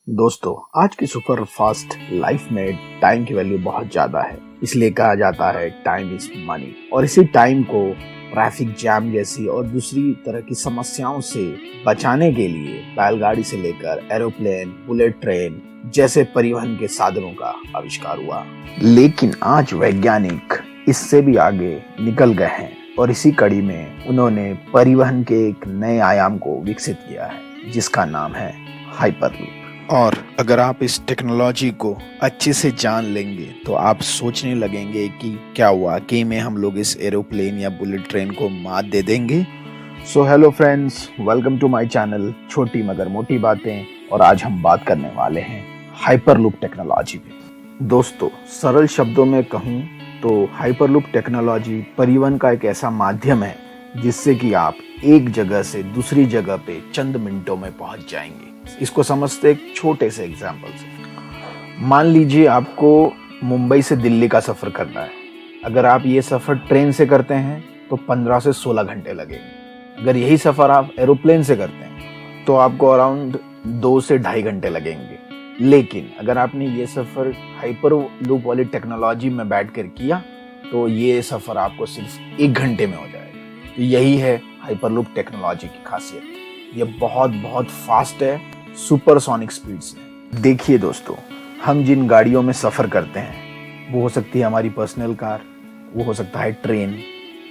दोस्तों, आज की सुपर फास्ट लाइफ में टाइम की वैल्यू बहुत ज्यादा है। इसलिए कहा जाता है टाइम इज मनी। और इसी टाइम को ट्रैफिक जैम जैसी और दूसरी तरह की समस्याओं से बचाने के लिए बैलगाड़ी से लेकर एरोप्लेन, बुलेट ट्रेन जैसे परिवहन के साधनों का आविष्कार हुआ। लेकिन आज वैज्ञानिक इससे भी आगे निकल गए हैं और इसी कड़ी में उन्होंने परिवहन के एक नए आयाम को विकसित किया है, जिसका नाम है हाइपरलूप। और अगर आप इस टेक्नोलॉजी को अच्छे से जान लेंगे तो आप सोचने लगेंगे कि क्या हुआ कि में हम लोग इस एरोप्लेन या बुलेट ट्रेन को मात दे देंगे। So hello friends, welcome to my channel छोटी मगर मोटी बातें। और आज हम बात करने वाले हैं हाइपरलूप टेक्नोलॉजी पे। दोस्तों, सरल शब्दों में कहूँ तो हाइपरलूप टेक्नोलॉजी परिवहन का एक ऐसा माध्यम है जिससे कि आप एक जगह से दूसरी जगह पे चंद मिनटों में पहुंच जाएंगे। इसको समझते एक छोटे से एग्जाम्पल से। मान लीजिए आपको मुंबई से दिल्ली का सफर करना है। अगर आप ये सफर ट्रेन से करते हैं तो 15 से 16 घंटे लगेंगे। अगर यही सफर आप एरोप्लेन से करते हैं तो आपको अराउंड 2 से 2.5 घंटे लगेंगे। लेकिन अगर आपने ये सफर हाइपरलूप वाली टेक्नोलॉजी में बैठकर किया तो ये सफर आपको सिर्फ 1 घंटे में हो जाएगा। तो यही है हाइपरलूप टेक्नोलॉजी की खासियत। ये बहुत फास्ट है, सुपरसोनिक स्पीड से। देखिए दोस्तों, हम जिन गाड़ियों में सफर करते हैं वो हो सकती है हमारी पर्सनल कार, वो हो सकता है ट्रेन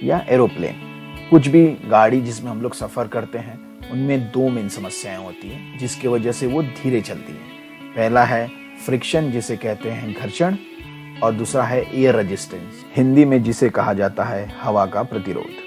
या एरोप्लेन। कुछ भी गाड़ी जिसमें हम लोग सफर करते हैं उनमें 2 मेन समस्याएं होती हैं जिसकी वजह से वो धीरे चलती हैं। पहला है फ्रिक्शन, जिसे कहते हैं घर्षण, और दूसरा है एयर रेजिस्टेंस, हिंदी में जिसे कहा जाता है हवा का प्रतिरोध।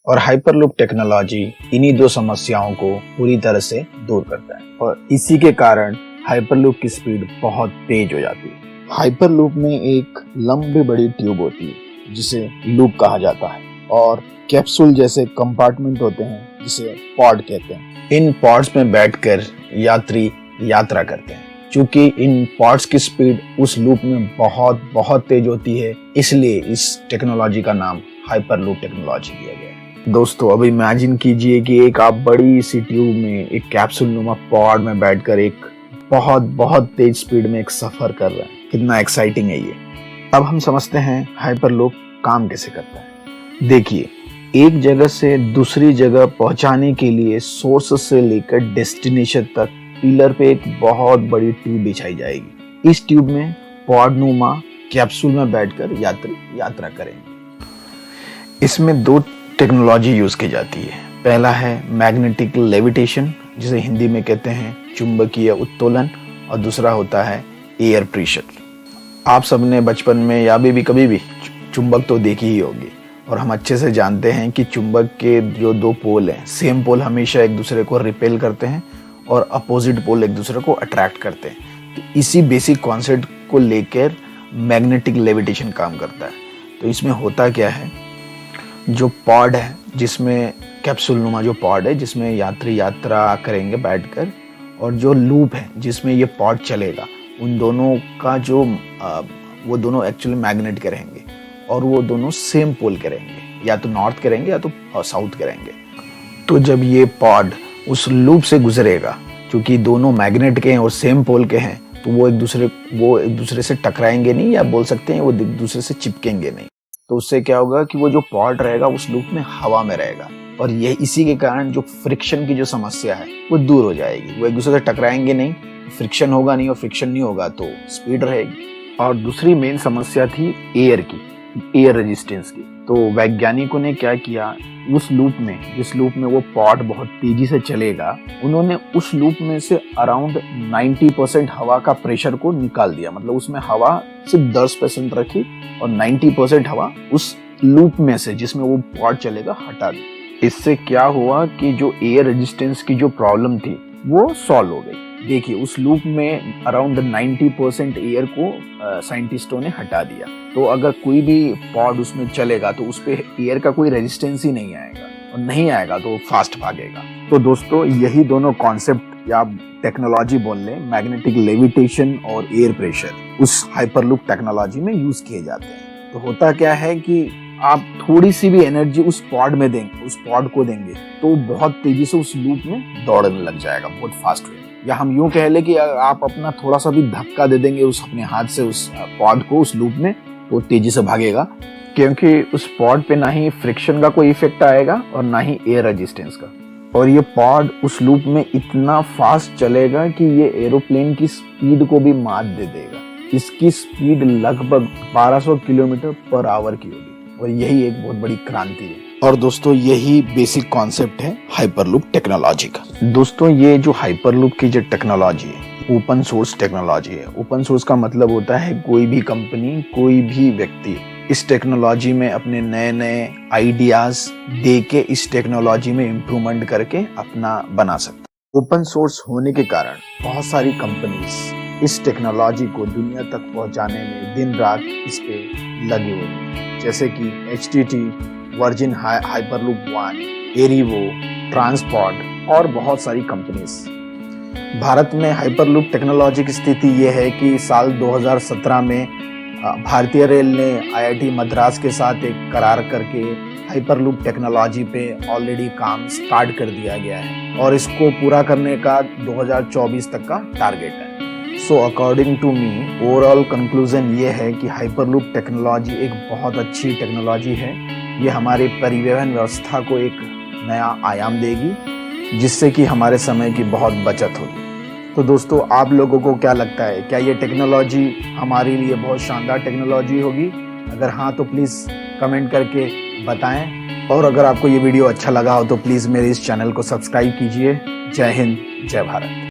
और हाइपरलूप टेक्नोलॉजी इन्हीं 2 समस्याओं को पूरी तरह से दूर करता है और इसी के कारण हाइपरलूप की स्पीड बहुत तेज हो जाती है। हाइपरलूप में एक लंबी बड़ी ट्यूब होती है जिसे लूप कहा जाता है और कैप्सूल जैसे कंपार्टमेंट होते हैं जिसे पॉड कहते हैं। इन पॉड्स में बैठकर यात्री यात्रा करते हैं। चूंकि इन पॉड्स की स्पीड उस लूप में बहुत तेज होती है, इसलिए इस टेक्नोलॉजी का नाम हाइपरलूप टेक्नोलॉजी दिया गया है। दोस्तों, अब इमेजिन कीजिए कि एक आप बड़ी सी ट्यूब में एक कैप्सूल नुमा पॉड में बैठकर एक बहुत तेज स्पीड में एक सफर कर रहे हैं। कितना एक्साइटिंग है ये। अब हम समझते हैं हाइपरलूप काम कैसे करता है। देखिए, एक जगह से दूसरी जगह पहुंचाने के लिए सोर्स से लेकर डेस्टिनेशन तक पिलर पे एक बहुत बड़ी ट्यूब बिछाई जाएगी। इस ट्यूब में पॉड नुमा कैप्सूल में बैठकर यात्री यात्रा करेंगे। इसमें 2 टेक्नोलॉजी यूज की जाती है। पहला है मैग्नेटिक लेविटेशन, जिसे हिंदी में कहते हैं चुंबकीय उत्तोलन, और दूसरा होता है एयर प्रेशर। आप सबने बचपन में या भी कभी भी चुंबक तो देखी ही होगी और हम अच्छे से जानते हैं कि चुंबक के जो 2 पोल हैं, सेम पोल हमेशा एक दूसरे को रिपेल करते हैं और अपोजिट पोल एक दूसरे को अट्रैक्ट करते हैं। तो इसी बेसिक कॉन्सेप्ट को लेकर मैग्नेटिक लेविटेशन काम करता है। तो इसमें होता क्या है, जो पॉड है, जिसमें कैप्सूल नुमा जो पॉड है जिसमें यात्री यात्रा करेंगे बैठकर, और जो लूप है जिसमें ये पॉड चलेगा, उन दोनों का जो वो दोनों एक्चुअली मैग्नेट के रहेंगे और वो दोनों सेम पोल के रहेंगे, या तो नॉर्थ के रहेंगे या तो साउथ के रहेंगे। तो जब ये पॉड उस लूप से गुजरेगा, क्योंकि दोनों मैग्नेट के हैं और सेम पोल के हैं, तो वो एक दूसरे से टकराएंगे नहीं, या बोल सकते हैं वो एक दूसरे से चिपकेंगे नहीं। तो उससे क्या होगा कि वो जो पॉड रहेगा उस लूप में हवा में रहेगा, और ये इसी के कारण जो फ्रिक्शन की जो समस्या है वो दूर हो जाएगी। वो एक दूसरे से टकराएंगे नहीं, फ्रिक्शन होगा नहीं, और फ्रिक्शन नहीं होगा तो स्पीड रहेगी। और दूसरी मेन समस्या थी एयर रेजिस्टेंस की। तो वैज्ञानिकों ने क्या किया, उस लूप में, जिस लूप में वो पॉड बहुत तेजी से चलेगा, उन्होंने उस लूप में से अराउंड 90% हवा का प्रेशर को निकाल दिया। मतलब उसमें हवा सिर्फ 10% रखी और 90% हवा उस लूप में से, जिसमें वो पॉड चलेगा, हटा दी। इससे क्या हुआ कि जो एयर रेजिस्टेंस की जो प्रॉब्लम थी वो सॉल्व हो गई। देखिए, उस लूप में अराउंड 90% एयर को साइंटिस्टों ने हटा दिया। तो अगर कोई भी पॉड उसमें चलेगा तो उस पे एयर का कोई रेजिस्टेंस ही नहीं आएगा, और नहीं आएगा तो फास्ट भागेगा। तो दोस्तों, यही दोनों कॉन्सेप्ट या टेक्नोलॉजी बोल लें, मैग्नेटिक लेविटेशन और एयर प्रेशर, उस हाइपरलूप टेक्नोलॉजी में यूज किए जाते हैं। तो होता क्या है कि आप थोड़ी सी भी एनर्जी उस पॉड में देंगे, उस पॉड को देंगे, तो बहुत तेजी से उस लूप में दौड़ने लग जाएगा, बहुत फास्ट वे में। या हम यूं कह ले कि आप अपना थोड़ा सा भी धक्का दे देंगे उस अपने हाथ से उस पॉड को उस लूप में, तो तेजी से भागेगा, क्योंकि उस पॉड पे ना ही फ्रिक्शन का कोई इफेक्ट आएगा और ना ही एयर रेजिस्टेंस का। और ये पॉड उस लूप में इतना फास्ट चलेगा कि ये एरोप्लेन की स्पीड को भी मात दे देगा। इसकी स्पीड लगभग 1200 किलोमीटर पर आवर की होगी और यही एक बहुत बड़ी क्रांति है। और दोस्तों यही बेसिक कॉन्सेप्ट है हाइपरलूप टेक्नोलॉजी का। दोस्तों ये जो हाइपरलूप की जो टेक्नोलॉजी है ओपन सोर्स टेक्नोलॉजी है। ओपन सोर्स का मतलब होता है कोई भी कंपनी, कोई भी व्यक्ति इस टेक्नोलॉजी में अपने नए नए आइडियाज दे के इस टेक्नोलॉजी में इम्प्रूवमेंट करके अपना बना सकता। ओपन सोर्स होने के कारण बहुत सारी कंपनीज इस टेक्नोलॉजी को दुनिया तक पहुंचाने में दिन रात इस पे लगी हुई है, जैसे कि HTT, वर्जिन हाइपरलूप वन, एरिवो, ट्रांसपॉड और बहुत सारी कंपनीज। भारत में हाइपरलूप टेक्नोलॉजी की स्थिति यह है कि साल 2017 में भारतीय रेल ने IIT मद्रास के साथ एक करार करके हाइपरलूप टेक्नोलॉजी पे ऑलरेडी काम स्टार्ट कर दिया गया है और इसको पूरा करने का 2024 तक का टारगेट है। So according to me overall conclusion ये है कि हाइपरलूप टेक्नोलॉजी एक बहुत अच्छी टेक्नोलॉजी है। ये हमारी परिवहन व्यवस्था को एक नया आयाम देगी, जिससे कि हमारे समय की बहुत बचत होगी। तो दोस्तों आप लोगों को क्या लगता है, क्या ये टेक्नोलॉजी हमारे लिए बहुत शानदार टेक्नोलॉजी होगी? अगर हाँ तो प्लीज़ कमेंट करके बताएं, और अगर आपको ये वीडियो अच्छा लगा हो तो प्लीज़ मेरे इस चैनल को सब्सक्राइब कीजिए। जय हिंद, जय भारत।